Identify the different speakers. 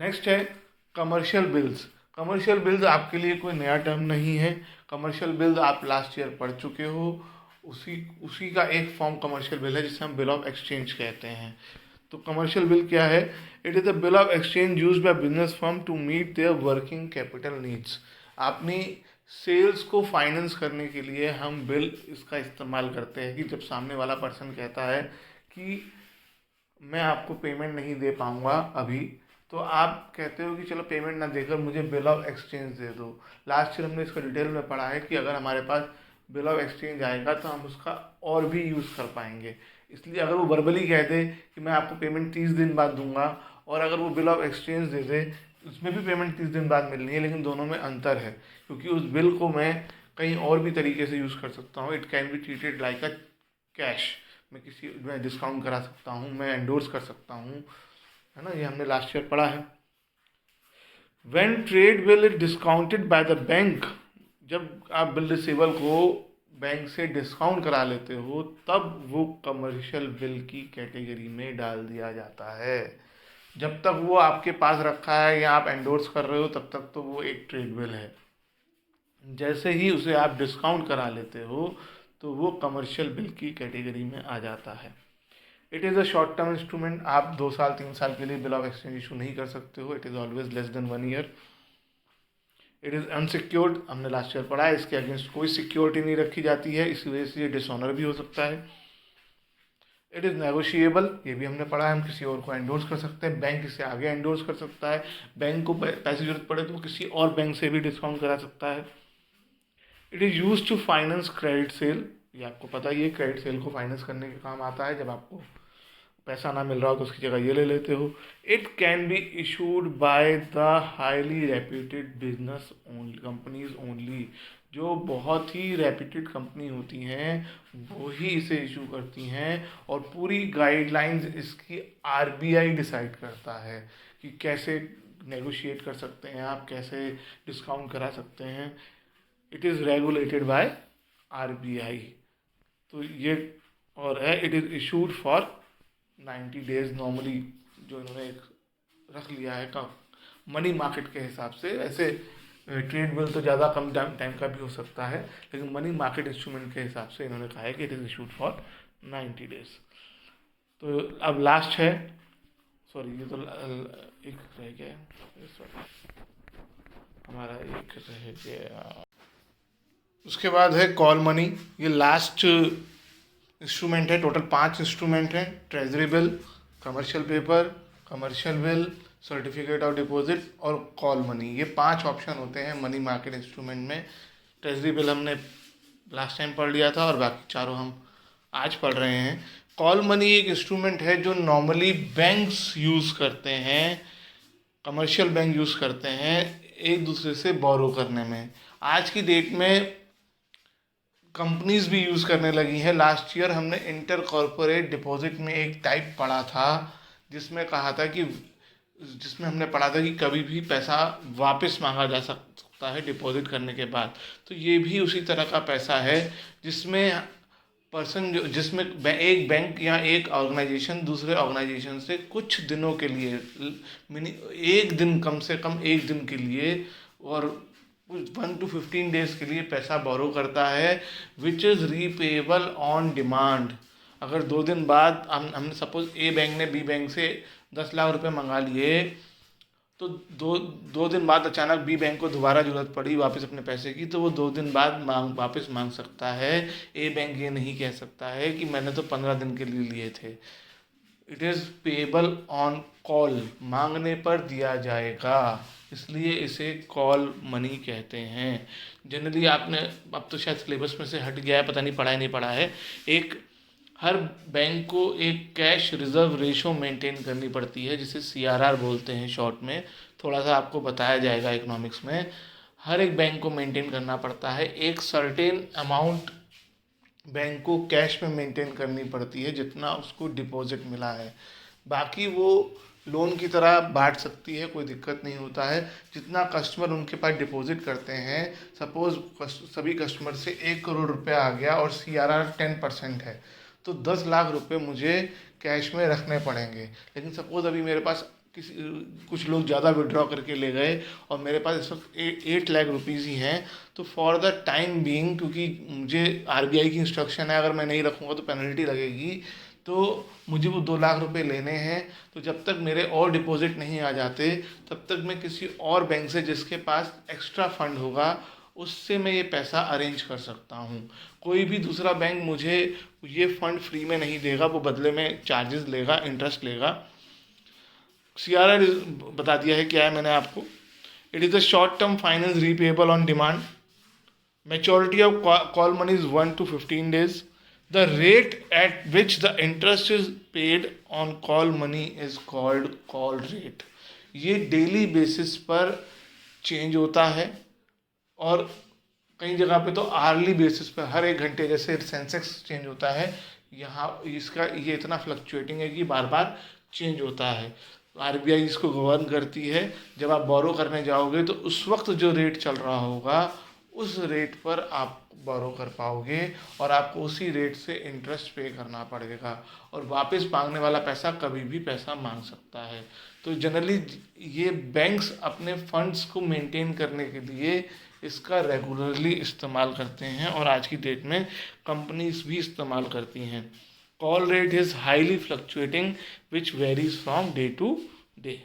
Speaker 1: Next है commercial bills. Commercial bills आपके लिए कोई नया टर्म नहीं है। कमर्शियल बिल्स आप लास्ट ईयर पढ़ चुके हो। उसी उसी का एक फॉर्म कमर्शियल बिल है जिसे हम बिल ऑफ एक्सचेंज कहते हैं। तो कमर्शियल बिल क्या है? It is a bill of exchange used by business firm to meet their working capital needs. अपनी सेल्स को फाइनेंस करने के लिए हम बिल इसका इस्तेमाल करते हैं कि जब सामने वाला पर्सन कहता है कि मैं आपको पेमेंट नहीं दे पाऊँगा अभी, तो आप कहते हो कि चलो पेमेंट ना देकर मुझे बिल ऑफ एक्सचेंज दे दो। लास्ट ईयर हमने इसका डिटेल में पढ़ा है कि अगर हमारे पास बिल ऑफ एक्सचेंज आएगा तो हम उसका और भी यूज़ कर पाएंगे। इसलिए अगर वो वर्बली कह दे कि मैं आपको पेमेंट 30 दिन बाद दूंगा, और अगर वो बिल ऑफ एक्सचेंज दे दे, उसमें भी पेमेंट 30 दिन बाद मिलनी है, लेकिन दोनों में अंतर है क्योंकि उस बिल को मैं कहीं और भी तरीके से यूज़ कर सकता हूँ। It can be treated like a cash. मैं डिस्काउंट करा सकता हूँ, मैं एंडोर्स कर सकता हूँ, है ना। ये हमने लास्ट ईयर पढ़ा है। When trade bill is discounted by the bank, जब आप बिल रिसीवल को बैंक से डिस्काउंट करा लेते हो तब वो कमर्शियल बिल की कैटेगरी में डाल दिया जाता है। जब तक वो आपके पास रखा है या आप एंडोर्स कर रहे हो तब तक तो वो एक ट्रेड बिल है। जैसे ही उसे आप डिस्काउंट करा लेते हो तो वो कमर्शियल बिल की कैटेगरी में आ जाता है। It is a short term instrument. आप 2 साल 3 साल के लिए बिल ऑफ एक्सचेंज इशू नहीं कर सकते हो। It is always less than 1 year. It is unsecured. हमने लास्ट ईयर पढ़ा है, इसके अगेंस्ट कोई सिक्योरिटी नहीं रखी जाती है, इसी वजह से ये डिसऑनर भी हो सकता है। It is negotiable. ये भी हमने पढ़ा है, हम किसी और को एंडोर्स कर सकते हैं, बैंक इसे आगे एंडोर्स कर सकता है। बैंक को पैसे की जरूरत पड़े तो वो किसी और बैंक से भी डिस्काउंट करा सकता है। It is use to finance credit sale. ये आपको पता ही है, क्रेडिट सेल को फाइनेंस करने के काम आता है। जब आपको पैसा ना मिल रहा हो तो उसकी जगह ये ले लेते हो। It can be issued by the highly reputed business only companies only. जो बहुत ही रेप्यूटेड कंपनी होती हैं वो ही इसे इशू करती हैं, और पूरी गाइडलाइंस इसकी आरबीआई डिसाइड करता है कि कैसे नेगोशिएट कर सकते हैं आप, कैसे डिस्काउंट करा सकते हैं। It is regulated by RBI. तो ये और है, it is issued for 90 days normally, जो इन्होंने एक रख लिया है का मनी मार्केट के हिसाब से। ऐसे ट्रेड बिल तो ज़्यादा कम टाइम का भी हो सकता है, लेकिन मनी मार्केट इंस्ट्रूमेंट के हिसाब से इन्होंने कहा है कि it is issued for 90 days. तो अब लास्ट है, सॉरी ये तो एक रह गया, सॉरी हमारा एक रह गया। उसके बाद है कॉल मनी। ये लास्ट इंस्ट्रूमेंट है। टोटल 5 इंस्ट्रूमेंट हैं: treasury bill, commercial paper, commercial bill, certificate of deposit और कॉल मनी। ये 5 ऑप्शन होते हैं मनी मार्केट इंस्ट्रूमेंट में। ट्रेजरी बिल हमने लास्ट टाइम पढ़ लिया था और बाकी चारों हम आज पढ़ रहे हैं। कॉल मनी एक इंस्ट्रूमेंट है जो नॉर्मली बैंक्स यूज़ करते हैं, कमर्शियल बैंक यूज़ करते हैं एक दूसरे से बोरो करने में। आज की डेट में कंपनीज भी यूज़ करने लगी हैं। लास्ट ईयर हमने इंटर कॉरपोरेट डिपॉजिट में एक टाइप पढ़ा था जिसमें कहा था कि जिसमें हमने पढ़ा था कि कभी भी पैसा वापस मांगा जा सकता है डिपॉजिट करने के बाद। तो ये भी उसी तरह का पैसा है जिसमें पर्सन जो जिसमें एक बैंक या एक ऑर्गेनाइजेशन दूसरे ऑर्गेनाइजेशन से कुछ दिनों के लिए एक दिन, कम से कम एक दिन के लिए और 1 to 15 डेज के लिए पैसा बोरो करता है, which is repayable on demand. अगर 2 दिन बाद हमने सपोज ए बैंक ने बी बैंक से 10 लाख रुपए मंगा लिए, तो दो दिन बाद अचानक बी बैंक को दोबारा ज़रूरत पड़ी वापस अपने पैसे की, तो वो 2 दिन बाद वापस मांग सकता है। ए बैंक ये नहीं कह सकता है कि मैंने तो 15 दिन के लिए लिए थे। It is payable on call, मांगने पर दिया जाएगा, इसलिए इसे कॉल मनी कहते हैं। जनरली आपने, अब तो शायद सिलेबस में से हट गया है, पता नहीं पढ़ा है नहीं पढ़ा है, एक हर बैंक को एक कैश रिजर्व रेशो मेंटेन करनी पड़ती है जिसे सीआरआर बोलते हैं शॉर्ट में। थोड़ा सा आपको बताया जाएगा इकोनॉमिक्स में। हर एक बैंक को मेंटेन करना पड़ता है, एक सर्टेन अमाउंट बैंक को कैश में मेंटेन करनी पड़ती है जितना उसको डिपॉजिट मिला है। बाकी वो लोन की तरह बांट सकती है, कोई दिक्कत नहीं होता है। जितना कस्टमर उनके पास डिपॉजिट करते हैं, सपोज सभी कस्टमर से 1 करोड़ रुपया आ गया और सीआरआर 10% है, तो 10 लाख रुपए मुझे कैश में रखने पड़ेंगे। लेकिन सपोज अभी मेरे पास किसी कुछ लोग ज़्यादा विड्रॉ करके ले गए और मेरे पास इस वक्त 8 लाख रुपीज़ ही हैं। तो फॉर द टाइम बीइंग, क्योंकि मुझे आरबीआई की इंस्ट्रक्शन है अगर मैं नहीं रखूँगा तो पेनल्टी लगेगी, तो मुझे वो 2 लाख रुपए लेने हैं। तो जब तक मेरे और डिपॉजिट नहीं आ जाते तब तक मैं किसी और बैंक से जिसके पास एक्स्ट्रा फंड होगा उससे मैं ये पैसा अरेंज कर सकता हूँ। कोई भी दूसरा बैंक मुझे ये फंड फ्री में नहीं देगा, वो बदले में चार्जेस लेगा, इंटरेस्ट लेगा। सीआरआर बता दिया है क्या है मैंने आपको। It is a short term finance repayable on demand. Maturity of call money is 1 to 15 days. The rate at which the interest is paid on call money is called call rate. ये daily basis पर change होता है और कई जगह पे तो hourly basis पर हर 1 घंटे, जैसे सेंसेक्स चेंज होता है, यहाँ इसका ये इतना फ्लक्चुएटिंग है कि बार बार चेंज होता है। आरबीआई इसको गवर्न करती है। जब आप बोरो करने जाओगे तो उस वक्त जो रेट चल रहा होगा उस रेट पर आप बोरो कर पाओगे और आपको उसी रेट से इंटरेस्ट पे करना पड़ेगा और वापस मांगने वाला पैसा कभी भी पैसा मांग सकता है। तो जनरली ये बैंक्स अपने फंड्स को मेंटेन करने के लिए इसका रेगुलरली इस्तेमाल करते हैं और आज की डेट में कंपनीज भी इस्तेमाल करती हैं। Call rate is highly fluctuating which varies from day to day.